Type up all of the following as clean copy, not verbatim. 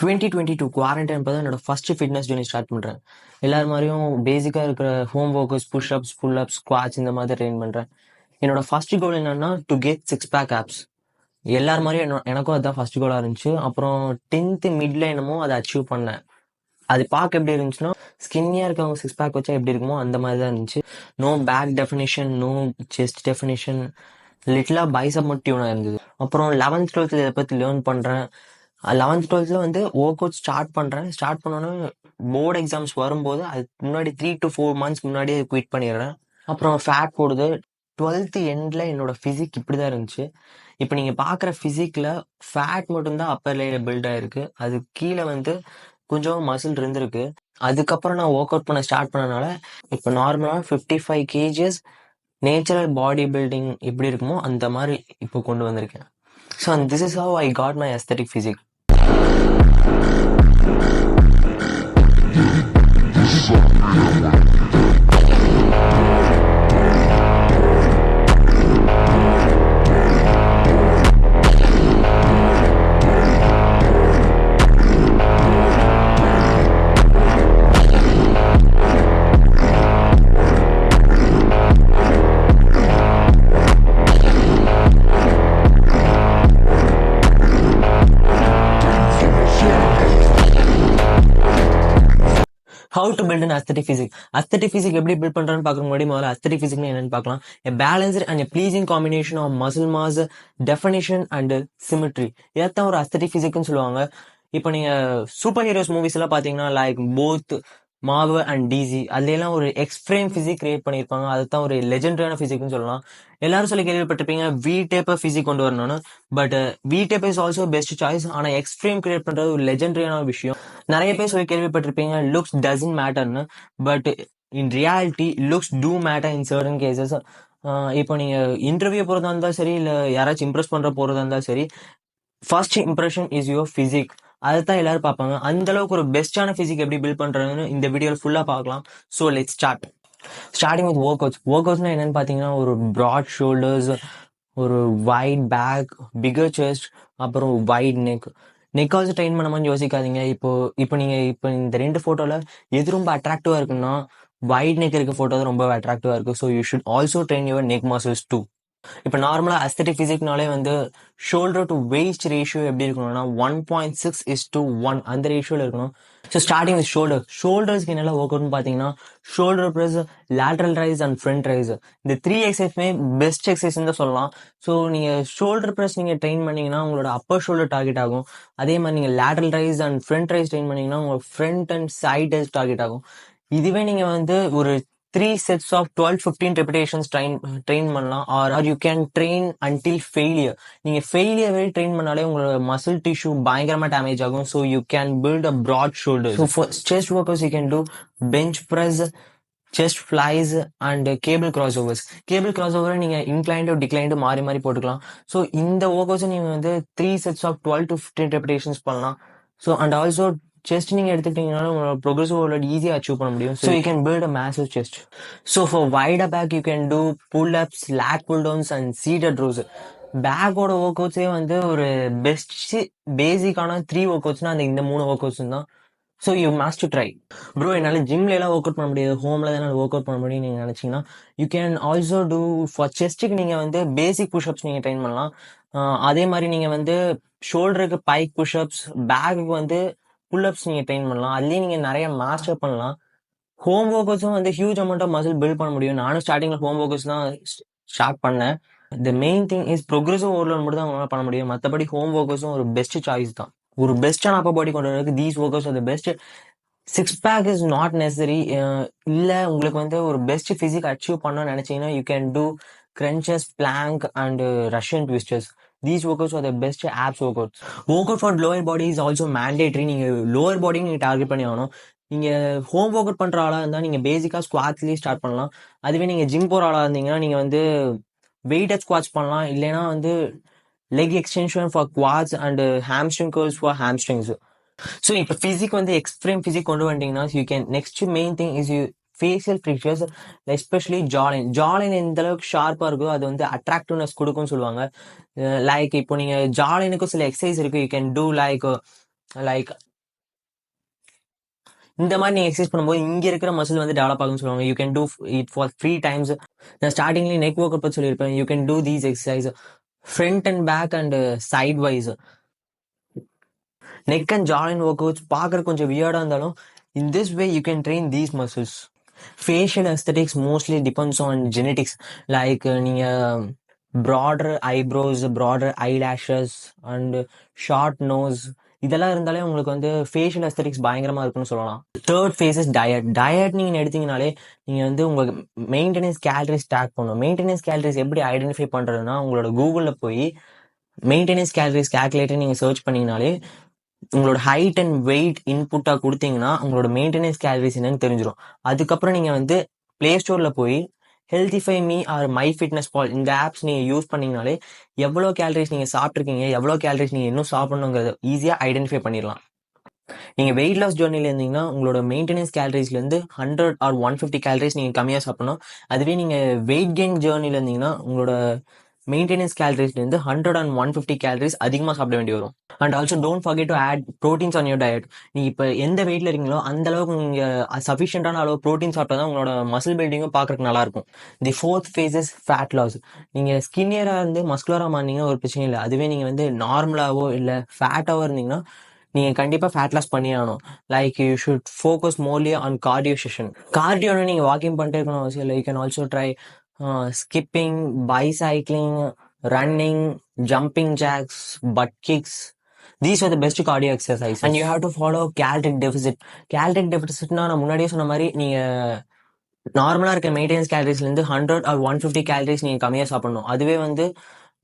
2022 quarantine அப்போ தான் என்னோட ஃபர்ஸ்ட் ஃபிட்னஸ் ஜர்னி ஸ்டார்ட் பண்ணுறேன். எல்லார் மாதிரியும் பேசிக்காக இருக்கிற home workers, push-ups, pull-ups, squads இந்த மாதிரி ட்ரெயின் பண்ணுறேன். என்னோட ஃபர்ஸ்ட் கோல் என்னன்னா டு கெட் 6 பேக் ஆப்ஸ். எல்லார் மாதிரியும் எனக்கும் அதுதான் ஃபர்ஸ்ட் கோலாக இருந்துச்சு. அப்புறம் 10th மிட்ல என்னமோ அதை அச்சீவ் பண்ணேன். அது பார்க்க எப்படி இருந்துச்சுன்னா, ஸ்கின்னியாக இருக்கவங்க 6 பேக் வச்சா எப்படி இருக்குமோ அந்த மாதிரி தான் இருந்துச்சு. No back definition, no chest definition, லிட்டிலாக பைசப் மட்டும் டியூனாக இருந்தது. அப்புறம் 11th 12th இதை பற்றி லேர்ன் பண்ணுறேன். 11th 12th வந்து ஒர்க் அவுட் ஸ்டார்ட் பண்ணுறேன். ஸ்டார்ட் பண்ணோன்னே போர்டு எக்ஸாம்ஸ் வரும்போது அதுக்கு முன்னாடி 3 to 4 months முன்னாடியே குவிட் பண்ணிடுறேன். அப்புறம் ஃபேட் போடுது. 12th எண்டில் என்னோட ஃபிசிக் இப்படி தான் இருந்துச்சு. இப்போ நீங்கள் பார்க்குற ஃபிசிக்கில் ஃபேட் மட்டும்தான் அப்பர் லேயர் பில்ட் ஆகிருக்கு. அது கீழே வந்து கொஞ்சம் மசில் இருந்திருக்கு. அதுக்கப்புறம் நான் ஒர்க் அவுட் பண்ண ஸ்டார்ட் பண்ணனால இப்போ நார்மலாக 55 kgs நேச்சுரல் பாடி பில்டிங் எப்படி இருக்குமோ அந்த மாதிரி இப்போ கொண்டு வந்திருக்கேன். So this is how I got my aesthetic physique. How to build an aesthetic physique. Aesthetic physique எப்படி பில்ட் பண்றான்னு பார்க்க முன்னாடி முதல்ல aesthetic physique என்னன்னு பார்க்கலாம். A balanced and a pleasing combination of muscle mass, definition and symmetry. இதான் ஒரு aesthetic physiqueன்னு சொல்லுவாங்க. இப்போ நீங்க சூப்பர் ஹீரோஸ் மூவிஸ் எல்லாம் பாத்தீங்கன்னா like both Marvel and DC அதுலாம் ஒரு எக்ஸ்ட்ரீம் பிசிக் கிரியேட் பண்ணியிருப்பாங்க. அதுதான் ஒரு லெஜெண்டரியான பிசிக்னு சொல்லலாம். எல்லாரும் சொல்லி கேள்விப்பட்டிருப்பீங்க வி டேப்பர் பிசிக் கொண்டு வரணும்னு. But V taper is also best choice. ஆனா எக்ஸ்ட்ரீம் கிரியேட் பண்றது ஒரு லெஜெண்டரியான விஷயம். நிறைய பேர் சொல்லி கேள்விப்பட்டிருப்பீங்க லுக்ஸ் டசன்ட் மேட்டர்னு. But in reality looks do matter in certain cases. இப்போ நீங்க இன்டர்வியூ போறதா இருந்தாலும் சரி, இல்ல யாராச்சும் இம்ப்ரெஸ் பண்ற போறதா இருந்தாலும் சரி, first impression is your physique. அதுதான் எல்லாரும் பார்ப்பாங்க. அந்த அளவுக்கு ஒரு பெஸ்டான பிசிக் எப்படி பில்ட் பண்றதுன்னு இந்த வீடியோல ஃபுல்லா பார்க்கலாம். So let's start. Starting with workouts. ஒர்க் அவுட்ஸ்னா என்னன்னு பார்த்தீங்கன்னா ஒரு ப்ராட் ஷோல்டர்ஸ், ஒரு வைட் பேக், பிகர் செஸ்ட், அப்புறம் wide neck. Neck also train பண்ண யோசிக்காதீங்க. இப்போ நீங்க இப்போ இந்த 2 போட்டோல எது ரொம்ப அட்ராக்டிவா இருக்குன்னா வைட் நெக் இருக்க போட்டோ தான் ரொம்ப அட்ராக்டிவா இருக்கு. So you should also train your neck muscles too. இப்போ நார்மலா aesthetic physiqueனாலே வந்து ஷோல்டர் டு வெயிஸ்ட் ரேஷியோ எப்படி இருக்கணும்னா 1.6:1 அந்த ரேஷியோல இருக்கணும். ஸோ ஸ்டார்டிங் வித் ஷோல்டர்ஸ்க்கு என்னெல்லாம் ஒர்க் அவுட்னு பார்த்தீங்கன்னா shoulder press, lateral rice and front rice. இந்த 3 எக்ஸசைஸ்மே பெஸ்ட் எக்ஸசைஸ்ன்னு தான் சொல்லலாம். ஸோ நீங்கள் ஷோல்டர் ப்ரெஸ் நீங்கள் ட்ரெயின் பண்ணீங்கன்னா உங்களோட அப்பர் ஷோல்டர் டார்கெட் ஆகும். அதே மாதிரி நீங்கள் lateral rice and front rice train பண்ணீங்கன்னா உங்களோட ஃப்ரண்ட் அண்ட் சைட் டார்கெட் ஆகும். இதுவே நீங்கள் வந்து ஒரு 3 sets of 12-15 repetitions train பண்ணலாம். or you can train until failure. நீங்க failure வரை ட்ரெயின் பண்ணாலே உங்களோட மசில் டிஷ்யூ பயங்கரமா டேமேஜ் ஆகும். so you can build a broad shoulders. so for chest workouts you can do bench press, chest flies and cable crossovers. cable crossover நீங்க inclined declined மாறி மாறி போட்டுக்கலாம். so இந்த workouts நீங்க வந்து 3 sets of 12 to 15 repetitions பண்ணலாம். so and also chest நீங்க எடுத்துக்கிட்டீங்கன்னா உங்களோட ப்ரோக்ரஸிவ் ஓவர்லோட் ஈஸியா அச்சீவ் பண்ண முடியும். So you can build a massive chest. So for wider back you can do pull ups, lat pull downs and seated rows. பேக்கோட ஒர்க் அவுட்ஸே வந்து ஒரு பெஸ்ட் பேசிக்கான 3 ஒர்க் அவுட்ஸ்னா அந்த இந்த 3 ஒர்க் அவுட்ஸ் தான். So you must to try. Bro என்னால் ஜிம்ல எல்லாம் ஒர்க் அவுட் பண்ண முடியாது, ஹோம்ல தான் என்னால் ஒர்க் அவுட் பண்ண முடியும் நீங்கள் நினச்சிங்கன்னா you can also do for செஸ்ட்டுக்கு நீங்கள் வந்து பேசிக் புஷ்அப்ஸ் நீங்கள் ட்ரெயின் பண்ணலாம். அதே மாதிரி நீங்கள் வந்து ஷோல்டருக்கு பைக் புஷ்அப்ஸ், பேக்குக்கு வந்து புல்அப்ஸ் நீங்கள் ட்ரெயின் பண்ணலாம். அதுலேயே நீங்கள் நிறைய மாஸ்டர் பண்ணலாம். ஹோம் ஒர்க் அவுட்ஸும் வந்து huge amount of muscle build பண்ண முடியும். நானும் ஸ்டார்டிங்கில் ஹோம் ஒர்க் அவுட்ஸ் தான் ஸ்டார்ட் பண்ணேன். The main thing is progressive overload மட்டும் தான் அவங்களால பண்ண முடியும். மற்றபடி ஹோம் ஒர்க் அவுட்ஸும் ஒரு பெஸ்ட் சாய்ஸ் தான். ஒரு பெஸ்டான அப்பர் பாடி கொண்டு வரதுக்கு these workouts are the best. 6 pack is not necessary. இல்லை உங்களுக்கு வந்து ஒரு பெஸ்ட் ஃபிசிக் அச்சீவ் பண்ணணும்னு நினைச்சீங்கன்னா you can do crunches, plank and Russian twisters. These workouts are the best abs workouts. Workout for lower body is also mandatory. நீங்க lower body நீங்க target பண்ணி ஆகணும். நீங்க ஹோம் ஒர்க் அவுட் பண்ற ஆளா இருந்தா நீங்க பேசிக்கா ஸ்குவாட்ஸ்லயே ஸ்டார்ட் பண்ணலாம். அதுவே நீங்க ஜிம் போற ஆளா இருந்தீங்கன்னா நீங்க வந்து வெயிட்டட் ஸ்குவாட்ஸ் பண்ணலாம். இல்லைன்னா வந்து leg extension for quartz and hamstring curls for hamstrings. So இப்போ ஃபிசிக் வந்து எக்ஸ்ட்ரீம் ஃபிசிக் கொண்டு வந்துட்டீங்கன்னா you can next main thing is you facial features, especially ஜாலைன் எந்த அளவுக்கு ஷார்ப்பாக இருக்கோ அது வந்து அட்ராக்டிவ்னஸ் கொடுக்கும்னு சொல்லுவாங்க. லைக் இப்போ நீங்கள் ஜாலைனுக்கும் சில எக்ஸசைஸ் இருக்கு. You can two like like இந்த மாதிரி நீங்க எக்ஸசைஸ் பண்ணும்போது இங்க இருக்கிற மசில் வந்து டெவலப் ஆகும்னு சொல்லுவாங்க. You can do it for 3 times. நான் ஸ்டார்டிங்ல நெக் ஒர்க் அவுட் பத்தி சொல்லியிருப்பேன். You can do these exercise front and back and side wise. Neck and join workouts பார்க்கற கொஞ்சம் வியர்டா இருந்தாலும் in this way you can train these muscles. Facial aesthetics mostly depends on genetics. Like நீங்க broader eyebrows, broader eyelashes and short nose இதெல்லாம் இருந்தாலே உங்களுக்கு வந்து facial aesthetics பயங்கரமா இருக்குன்னு சொல்லலாம். தேர்ட் ஃபேஸ் இஸ் டயட் நீங்க எடுத்தீங்கனாலே நீங்க வந்து உங்க மெயின்டெனன்ஸ் கேலரிஸ் ட்ராக் பண்ணணும். மெயின்டெனன்ஸ் கேலரிஸ் எப்படி ஐடென்டிஃபை பண்றதுன்னா, உங்களோட கூகுள்ல போய் மெயின்டெனன்ஸ் கேலரிஸ் கால்குலேட்டர் நீங்க சர்ச் பண்ணீங்கனாலே உங்களோட ஹைட் அண்ட் வெயிட் இன்புட்டா கொடுத்தீங்கன்னா உங்களோட மெயின்டெனன்ஸ் கேலரிஸ் என்னன்னு தெரிஞ்சிடும். அதுக்கப்புறம் நீங்க வந்து பிளே ஸ்டோர்ல போய் ஹெல்திஃபை மீ ஆர் மை ஃபிட்னஸ் பால் இந்த ஆப்ஸ் நீங்க யூஸ் பண்ணீங்கனாலே எவ்வளோ கேலரிஸ் நீங்க சாப்பிட்ருக்கீங்க, எவ்வளோ கேலரிஸ் நீங்க இன்னும் சாப்பிடணுங்கிறத ஈஸியா ஐடென்டிஃபை பண்ணிடலாம். நீங்க வெயிட் லாஸ் ஜேர்னில இருந்தீங்கன்னா உங்களோட மெயின்டெனன்ஸ் கேலரிஸ்ல இருந்து 100 ஆர் 150 கேலரிஸ் நீங்க கம்மியா சாப்பிடணும். அதுவே நீங்க வெயிட் கெயின் ஜேர்னில இருந்தீங்கன்னா உங்களோட மெயின்டெனன்ஸ் கேலரிஸ்ல இருந்து 100 and 150 கேலரிஸ் அதிகமா சாப்பிட வேண்டி வரும். And also don't forget to add proteins on your diet. நீங்க இப்ப எந்த வெயிட்ல இருக்கீங்களோ அந்த அளவுக்கு நீங்க சஃபிஷியன்டான அளவு ப்ரோட்டீன் சாப்பிட்டா தான் உங்களோட மசில் பில்டிங்கும் பார்க்கறதுக்கு நல்லா இருக்கும். The fourth phase is fat loss. நீங்க ஸ்கின்னியரா இருந்து மஸ்குலரா மாறினீங்கன்னா ஒரு பிரச்சனை இல்லை. அதுவே நீங்க வந்து நார்மலாவோ இல்ல ஃபேட்டாவோ இருந்தீங்கன்னா நீங்க கண்டிப்பா ஃபேட் லாஸ் பண்ணி ஆகணும். Like you should focus morely on cardio session. கார்டியோன்னு நீங்க வாக்கிங் பண்ணிட்டே இருக்கணும் அவசியம் இல்லை. You can also try skipping, bicycling, running, jumping jacks, butt kicks. These are the best cardio exercises. And you have to follow caloric deficit. Caloric deficitனா நான் முன்னாடியே சொன்ன மாதிரி நீங்க நார்மலா இருக்க மெயின்டெனன்ஸ் கேலரிஸ்ல இருந்து 100 or 150 கேலரிஸ் நீங்க கம்மியா சாப்பிடணும். அதுவே வந்து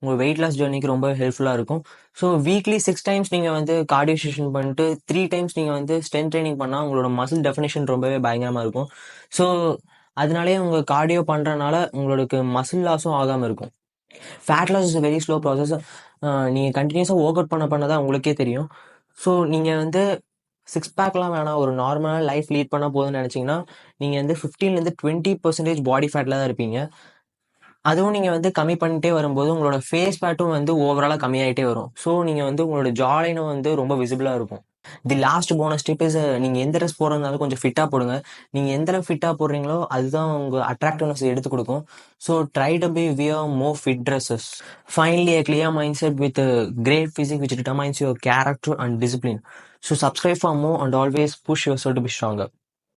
உங்க வெயிட் லாஸ் ஜர்னிக்கு ரொம்ப ஹெல்ப்ஃபுல்லா இருக்கும். ஸோ வீக்லி 6 times நீங்க வந்து கார்டியோ செஷன் பண்ணிட்டு 3 times நீங்க வந்து ஸ்ட்ரென்த் ட்ரைனிங் பண்ணா உங்களோட மசில் டெஃபினேஷன் ரொம்பவே பயங்கரமா இருக்கும். ஸோ அதனாலே உங்க கார்டியோ பண்றதுனால உங்களுக்கு மசில் லாஸும் ஆகாம இருக்கும். Fat loss is very slow process. நீங்கள் கண்டினியூஸாக ஒர்க் அவுட் பண்ண தான் உங்களுக்கே தெரியும். ஸோ நீங்கள் வந்து 6 பேக்லாம் வேணாம், ஒரு நார்மலான லைஃப் லீட் பண்ண போதுன்னு நினச்சிங்கன்னா நீங்கள் வந்து 15-20% பாடி ஃபேட்டில் தான் இருப்பீங்க. அதுவும் நீங்கள் வந்து கம்மி பண்ணிட்டே வரும்போது உங்களோட ஃபேஸ் ஃபேட்டும் வந்து ஓவராலாக கம்மியாகிட்டே வரும். ஸோ நீங்கள் வந்து உங்களோட ஜாலைனும் வந்து ரொம்ப விசிபிளாக இருக்கும். The last bonus tip is, நீங்கள் எந்த ட்ரெஸ் போடுறதுனாலும் கொஞ்சம் ஃபிட்டாக போடுங்க. நீங்கள் எந்த அளவுக்கு ஃபிட்டாக போடுறீங்களோ அதுதான் உங்கள் அட்ராக்டிவ்னஸ் எடுத்து கொடுக்கும். So try to be wear more fit dresses. Finally a clear mindset with a great physique which determines your character and discipline. So subscribe for more and always push yourself to be stronger.